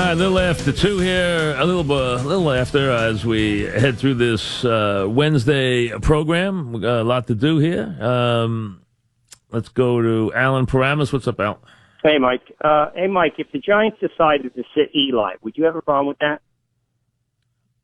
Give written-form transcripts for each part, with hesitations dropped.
A little after 2 here, a little after as we head through this Wednesday program. We got a lot to do here. Let's go to Alan Paramus. What's up, Al? Hey, Mike. If the Giants decided to sit Eli, would you have a problem with that?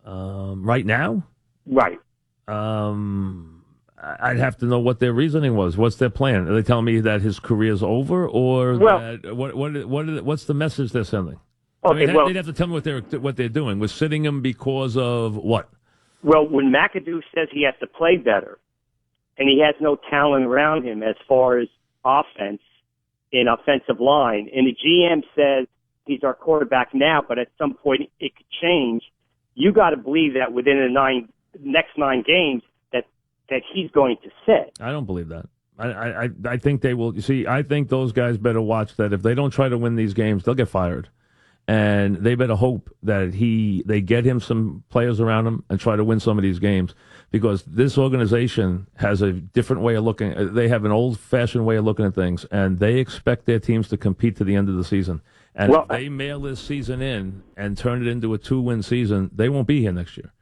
Right now? Right. I'd have to know what their reasoning was. What's their plan? Are they telling me that his career's over, or what's the message they're sending? Okay, they'd have to tell me what they're doing. We're sitting him because of what? Well, when McAdoo says he has to play better, and he has no talent around him as far as offense in offensive line, and the GM says he's our quarterback now, but at some point it could change, you got to believe that within the next 9 games that he's going to sit. I don't believe that. I think they will. You see, I think those guys better watch that. If they don't try to win these games, they'll get fired. And they better hope that they get him some players around him and try to win some of these games, because this organization has a different way of looking. They have an old-fashioned way of looking at things, and they expect their teams to compete to the end of the season. And if they mail this season in and turn it into a 2-win season, they won't be here next year.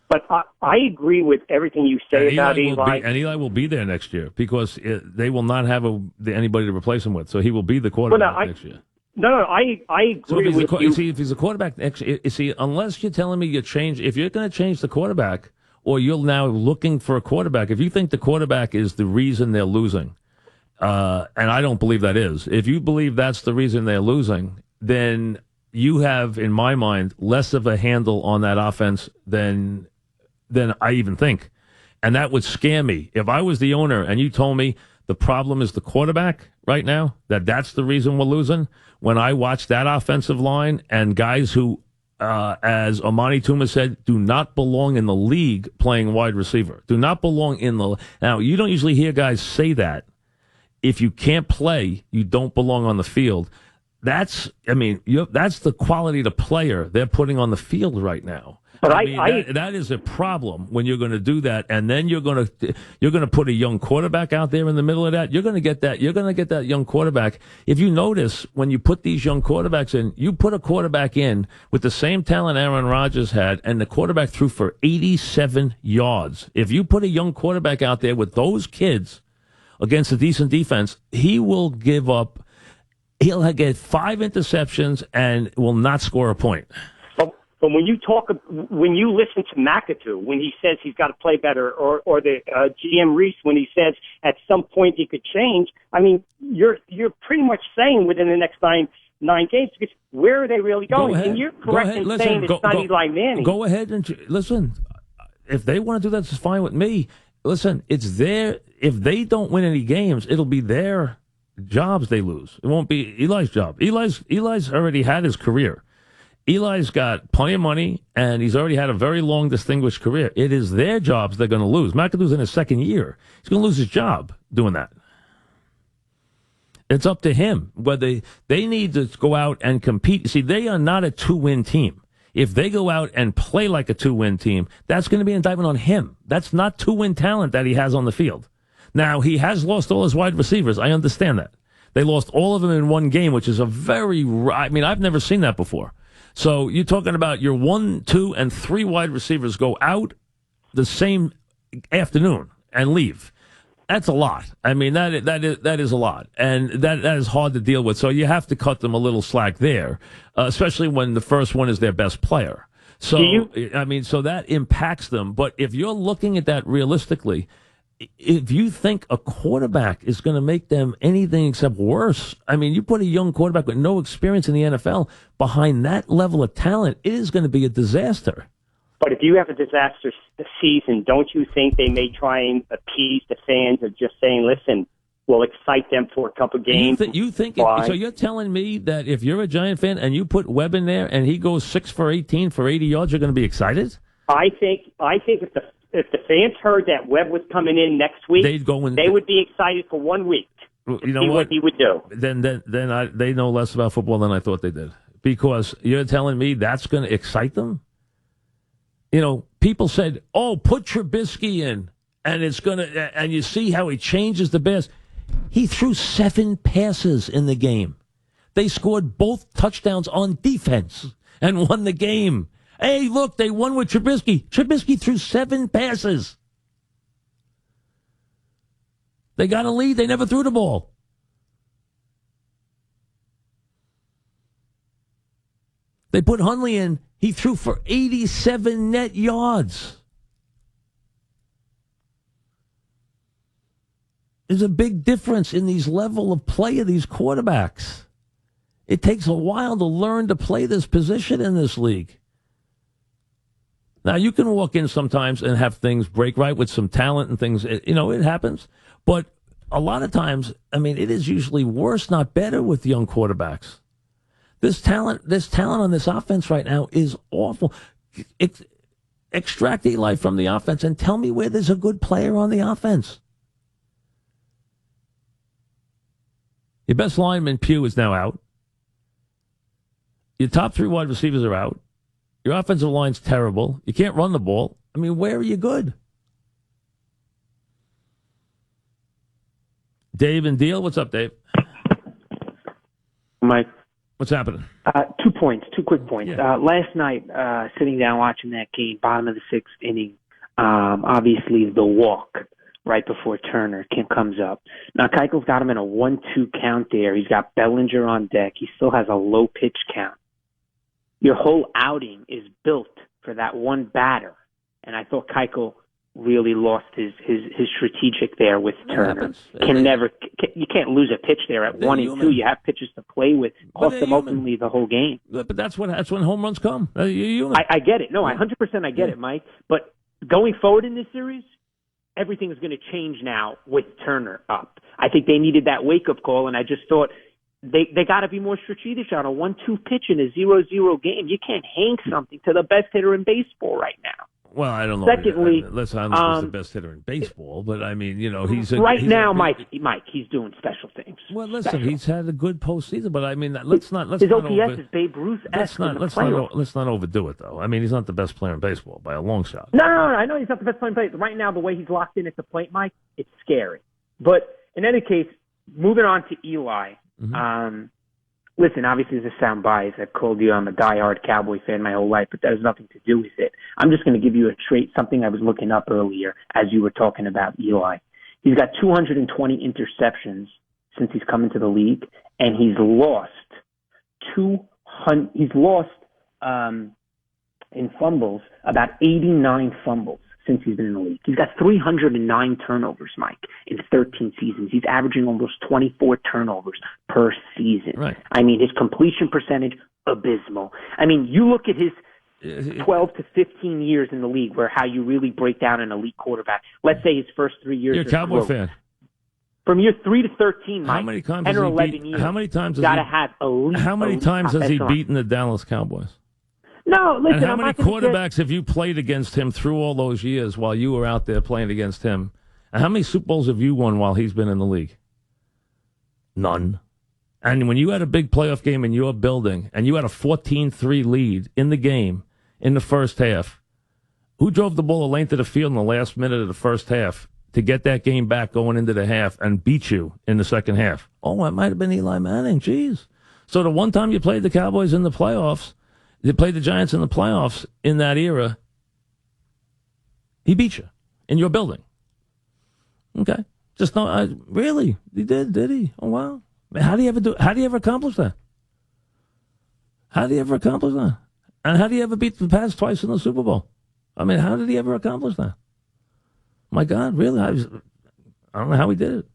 But I agree with everything you say about Eli. And Eli will be there next year because they will not have anybody to replace him with. So he will be the quarterback next year. No, I agree with you. See, if he's a quarterback next year, unless you're telling me if you're going to change the quarterback, or you're now looking for a quarterback, if you think the quarterback is the reason they're losing, and I don't believe that is, if you believe that's the reason they're losing, then you have, in my mind, less of a handle on that offense than I even think. And that would scare me. If I was the owner and you told me the problem is the quarterback right now, that's the reason we're losing, when I watch that offensive line and guys who, as Amani Tuma said, do not belong in the league playing wide receiver. Do not belong in the... Now, you don't usually hear guys say that. If you can't play, you don't belong on the field. That's the quality of the player they're putting on the field right now. But that is a problem when you're going to do that, and then you're going to put a young quarterback out there in the middle of that. You're going to get that young quarterback. If you notice, when you put these young quarterbacks in, you put a quarterback in with the same talent Aaron Rodgers had, and the quarterback threw for 87 yards. If you put a young quarterback out there with those kids against a decent defense, he will give up. He'll get 5 interceptions and will not score a point. But when you listen to McAdoo, when he says he's got to play better, or the GM Reese, when he says at some point he could change, I mean, you're pretty much saying within the next nine games, because where are they really going? And you're correct in saying it's not Eli Manning. Go ahead and listen. If they want to do that, it's fine with me. Listen, it's their. If they don't win any games, it'll be their jobs they lose. It won't be Eli's job. Eli's already had his career. Eli's got plenty of money, and he's already had a very long, distinguished career. It is their jobs they're going to lose. McAdoo's in his second year. He's going to lose his job doing that. It's up to him whether they need to go out and compete. See, they are not a 2-win team. If they go out and play like a 2-win team, that's going to be an indictment on him. That's not 2-win talent that he has on the field. Now, he has lost all his wide receivers. I understand that. They lost all of them in one game, which is I've never seen that before. So you're talking about your 1, 2, and 3 wide receivers go out the same afternoon and leave. That's a lot. I mean, that is a lot, and that is hard to deal with. So you have to cut them a little slack there, especially when the first one is their best player. So so that impacts them. But if you're looking at that realistically, if you think a quarterback is going to make them anything except worse, I mean, you put a young quarterback with no experience in the NFL behind that level of talent, it is going to be a disaster. But if you have a disaster season, don't you think they may try and appease the fans of just saying, listen, we'll excite them for a couple games? So you're telling me that if you're a Giant fan and you put Webb in there and he goes 6 for 18 for 80 yards, you're going to be excited? I think if the fans heard that Webb was coming in next week, they would be excited for 1 week. You know what he would do? Then they know less about football than I thought they did, because you're telling me that's going to excite them. You know, people said, "Oh, put Trubisky in, and it's going to," and you see how he changes the Bears. He threw 7 passes in the game. They scored both touchdowns on defense. and won the game. Hey, look, they won with Trubisky. Trubisky threw 7 passes. They got a lead. They never threw the ball. They put Hundley in. He threw for 87 net yards. There's a big difference in these level of play of these quarterbacks. It takes a while to learn to play this position in this league. Now, you can walk in sometimes and have things break right with some talent and things. You know, it happens. But a lot of times, I mean, it is usually worse, not better with young quarterbacks. This talent on this offense right now is awful. Extract Eli from the offense and tell me where there's a good player on the offense. Your best lineman, Pugh, is now out. Your top 3 wide receivers are out. Your offensive line's terrible. You can't run the ball. I mean, where are you good? Dave and Deal, what's up, Dave? Mike. What's happening? 2 points, 2 quick points. Yeah. Last night, sitting down watching that game, bottom of the 6th inning, obviously the walk right before Turner comes up. Now, Keichel's got him in a 1-2 count there. He's got Bellinger on deck. He still has a low pitch count. Your whole outing is built for that one batter, and I thought Keichel really lost his strategic there with Turner. You can't lose a pitch there at 1 and 2. You have pitches to play with. Cost them ultimately the whole game. But that's when home runs come. I get it. No, 100% I get it, Mike. But going forward in this series, everything is going to change now with Turner up. I think they needed that wake-up call, and I just thought they got to be more strategic on a 1-2 pitch in a 0-0 game. You can't hang something to the best hitter in baseball right now. Well, I don't know. Secondly, let's not he's the best hitter in baseball, but I mean, you know, he's Mike, he's doing special things. Well, listen, he's had a good postseason, but I mean, let's not. His OPS is Babe Ruth. Let's not overdo it, though. I mean, he's not the best player in baseball by a long shot. No, I know he's not the best player in baseball. Right now, the way he's locked in at the plate, Mike, it's scary. But in any case, moving on to Eli. Mm-hmm. Listen, obviously, there's a sound bias. I've called you. I'm a diehard Cowboy fan my whole life, but that has nothing to do with it. I'm just going to give you a trait, something I was looking up earlier as you were talking about Eli. He's got 220 interceptions since he's come into the league, and he's lost in fumbles about 89 fumbles since he's been in the league. He's got 309 turnovers, Mike, in 13 seasons. He's averaging almost 24 turnovers per season. Right. I mean, his completion percentage, abysmal. I mean, you look at his 12 to 15 years in the league where how you really break down an elite quarterback. Let's say his first 3 years. You're a Cowboy fan. From year 3 to 13, Mike, how many times 10 or 11 years. How many times has he beaten the Dallas Cowboys? No, listen. And how many quarterbacks have you played against him through all those years while you were out there playing against him? And how many Super Bowls have you won while he's been in the league? None. And when you had a big playoff game in your building and you had a 14-3 lead in the game in the first half, who drove the ball the length of the field in the last minute of the first half to get that game back going into the half and beat you in the second half? Oh, it might have been Eli Manning. Jeez. So the one time you played the Cowboys in the playoffs, they played the Giants in the playoffs in that era, he beat you in your building. Okay. Just no, really? He did he? Oh, wow. How do you ever accomplish that? And how do you ever beat the Pats twice in the Super Bowl? I mean, how did he ever accomplish that? My God, really? I don't know how he did it.